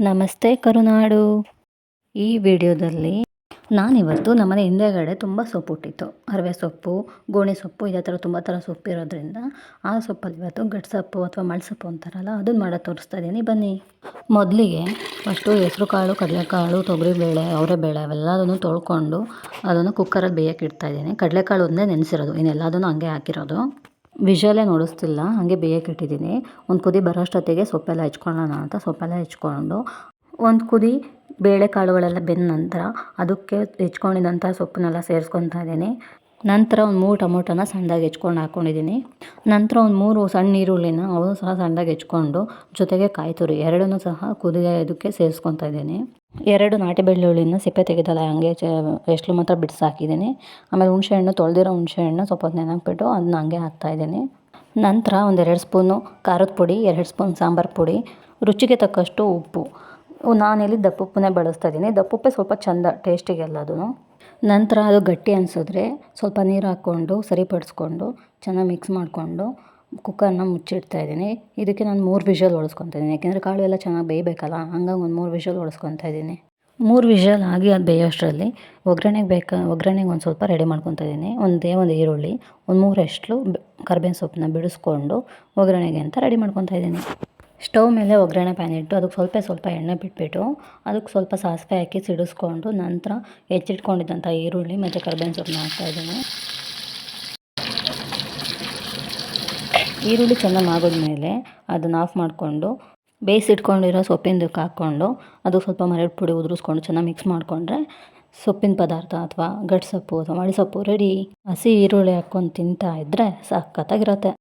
ನಮಸ್ತೆ ಕರುನಾಡು. ಈ ವಿಡಿಯೋದಲ್ಲಿ ನಾನಿವತ್ತು ನಮ್ಮನೆ ಹಿಂದೆಗಡೆ ತುಂಬ ಸೊಪ್ಪು ಹುಟ್ಟಿತ್ತು. ಅರವೆ ಸೊಪ್ಪು, ಗೋಣಿ ಸೊಪ್ಪು, ಇದೇ ಥರ ತುಂಬ ಥರ ಸೊಪ್ಪು ಇರೋದ್ರಿಂದ ಆ ಸೊಪ್ಪಲ್ಲಿ ಇವತ್ತು ಗಡ್ಸೊಪ್ಪು ಅಥವಾ ಮಳ್ಸೊಪ್ಪು ಅಂತಾರಲ್ಲ ಅದನ್ನು ಮಾಡೋದು ತೋರಿಸ್ತಾ ಇದ್ದೀನಿ, ಬನ್ನಿ. ಮೊದಲಿಗೆ ಫಸ್ಟು ಹೆಸ್ರು ಕಾಳು, ಕಡಲೆಕಾಳು, ತೊಗರಿಬೇಳೆ, ಅವರೆಬೇಳೆ ಅವೆಲ್ಲದನ್ನು ತೊಳ್ಕೊಂಡು ಅದನ್ನು ಕುಕ್ಕರಲ್ಲಿ ಬೇಯಕ್ಕೆ ಇಡ್ತಾಯಿದ್ದೀನಿ. ಕಡಲೆಕಾಳು ಒಂದೇ ನೆನೆಸಿರೋದು, ಇನ್ನೆಲ್ಲದನ್ನು ಹಂಗೆ ಹಾಕಿರೋದು. ವಿಷಲೇ ನೋಡಿಸ್ತಿಲ್ಲ, ಹಾಗೆ ಬೇಯಕ್ಕೆ ಇಟ್ಟಿದ್ದೀನಿ. ಒಂದು ಕುದಿ ಬರೋಷ್ಟೊತ್ತಿಗೆ ಸೊಪ್ಪೆಲ್ಲ ಹೆಚ್ಕೊಳ್ಳೋಣ ಅಂತ ಸೊಪ್ಪೆಲ್ಲ ಹೆಚ್ಕೊಂಡು, ಒಂದು ಕುದಿ ಬೇಳೆಕಾಳುಗಳೆಲ್ಲ ಬೆಂದ ನಂತರ ಅದಕ್ಕೆ ಹೆಚ್ಕೊಂಡಿದ್ದಂಥ ಸೊಪ್ಪನ್ನೆಲ್ಲ ಸೇರಿಸ್ಕೊತಾ ಇದ್ದೀನಿ. ನಂತರ ಒಂದು 3 ಟೊಮೊಟೊನ ಸಣ್ಣದಾಗಿ ಹೆಚ್ಕೊಂಡು ಹಾಕ್ಕೊಂಡಿದ್ದೀನಿ. ನಂತರ ಒಂದು 3 ಸಣ್ಣ ಈರುಳ್ಳಿನ ಅವನು ಸಹ ಸಣ್ಣದಾಗಿ ಹೆಚ್ಕೊಂಡು, ಜೊತೆಗೆ ಕಾಯಿ ತುರಿ ಎರಡನ್ನೂ ಸಹ ಇದಕ್ಕೆ ಸೇರಿಸ್ಕೊತಾ ಇದ್ದೀನಿ. 2 ನಾಟಿ ಬೆಳ್ಳುಳ್ಳಿನ ಸಿಪ್ಪೆ ತೆಗೆದಲ್ಲ ಹಂಗೆ ಎಸ್ಳು ಮಾತ್ರ ಬಿಡಿಸಿ ಹಾಕಿದ್ದೀನಿ. ಆಮೇಲೆ ಹುಣಸೆಹಣ್ಣು, ತೊಳೆದಿರೋ ಹುಣಸೆಹಣ್ಣು ಸ್ವಲ್ಪ ಹೊತ್ತು ನೆನೆಹಾಕ್ಬಿಟ್ಟು ಅದನ್ನ ಹಂಗೆ ಹಾಕ್ತಾಯಿದ್ದೀನಿ. ನಂತರ ಒಂದು 2 ಸ್ಪೂನು ಖಾರದ ಪುಡಿ, 2 ಸ್ಪೂನ್ ಸಾಂಬಾರು ಪುಡಿ, ರುಚಿಗೆ ತಕ್ಕಷ್ಟು ಉಪ್ಪು. ನಾನಿಲ್ಲಿ ದಪ್ಪುಪ್ಪನ್ನೇ ಬಳಸ್ತಾ ಇದ್ದೀನಿ. ದಪ್ಪುಪ್ಪೇ ಸ್ವಲ್ಪ ಚೆಂದ ಟೇಸ್ಟಿಗೆಲ್ಲದೂ. ನಂತರ ಅದು ಗಟ್ಟಿ ಅನಿಸಿದ್ರೆ ಸ್ವಲ್ಪ ನೀರು ಹಾಕ್ಕೊಂಡು ಸರಿಪಡಿಸ್ಕೊಂಡು ಚೆನ್ನಾಗಿ ಮಿಕ್ಸ್ ಮಾಡಿಕೊಂಡು ಕುಕ್ಕರ್ನ ಮುಚ್ಚಿಡ್ತಾ ಇದ್ದೀನಿ. ಇದಕ್ಕೆ ನಾನು 3 ವಿಷಲ್ ಹೊಡೆಸ್ಕೊತಾ ಇದ್ದೀನಿ, ಯಾಕೆಂದರೆ ಕಾಳು ಎಲ್ಲ ಚೆನ್ನಾಗಿ ಬೇಯಬೇಕಲ್ಲ, ಹಂಗಾಗಿ ಒಂದು 3 ವಿಷಲ್ ಹೊಡೆಸ್ಕೊತಾ ಇದ್ದೀನಿ. 3 ವಿಷಲ್ ಆಗಿ ಅದು ಬೇಯೋಷ್ಟರಲ್ಲಿ ಒಗ್ಗರಣೆಗೆ ಒಂದು ಸ್ವಲ್ಪ ರೆಡಿ ಮಾಡ್ಕೊತಾ ಇದ್ದೀನಿ. ಒಂದು ಈರುಳ್ಳಿ, ಒಂದು 3 ಎಸ್ಳು ಕರ್ಬೇವಿನ ಸೊಪ್ಪನ್ನ ಬಿಡಿಸ್ಕೊಂಡು ಒಗ್ಗರಣೆಗೆ ಅಂತ ರೆಡಿ ಮಾಡ್ಕೊತಾ ಇದ್ದೀನಿ. ಸ್ಟವ್ ಮೇಲೆ ಒಗ್ಗರಣೆ ಪ್ಯಾನ್ ಇಟ್ಟು ಅದಕ್ಕೆ ಸ್ವಲ್ಪ ಎಣ್ಣೆ ಬಿಟ್ಬಿಟ್ಟು ಅದಕ್ಕೆ ಸ್ವಲ್ಪ ಸಾಸಿವೆ ಹಾಕಿ ಸಿಡಿಸ್ಕೊಂಡು ನಂತರ ಹೆಚ್ಚಿಟ್ಕೊಂಡಿದ್ದಂಥ ಈರುಳ್ಳಿ ಮತ್ತು ಕರ್ಬೇವಿನ ಸೊಪ್ಪನ್ನ ಹಾಕ್ತಾಯಿದ್ದೀನಿ. ಈರುಳ್ಳಿ ಚೆನ್ನಾಗಿ ಆಗಿದ್ಮೇಲೆ ಅದನ್ನು ಆಫ್ ಮಾಡಿಕೊಂಡು ಬೇಯಿಸಿಟ್ಕೊಂಡಿರೋ ಸೊಪ್ಪಿನದಕ್ಕೆ ಹಾಕ್ಕೊಂಡು ಅದು ಸ್ವಲ್ಪ ಮರದ ಪುಡಿ ಉದುರಿಸ್ಕೊಂಡು ಚೆನ್ನಾಗಿ ಮಿಕ್ಸ್ ಮಾಡಿಕೊಂಡ್ರೆ ಸೊಪ್ಪಿನ ಪದಾರ್ಥ ಅಥವಾ ಗಡ್ಸೊಪ್ಪು ಅಥವಾ ಮಳಿಸೊಪ್ಪು ರೆಡಿ. ಹಸಿ ಈರುಳ್ಳಿ ಹಾಕ್ಕೊಂಡು ತಿಂತಾ ಇದ್ದರೆ ಸಖತ್ತಾಗಿರುತ್ತೆ.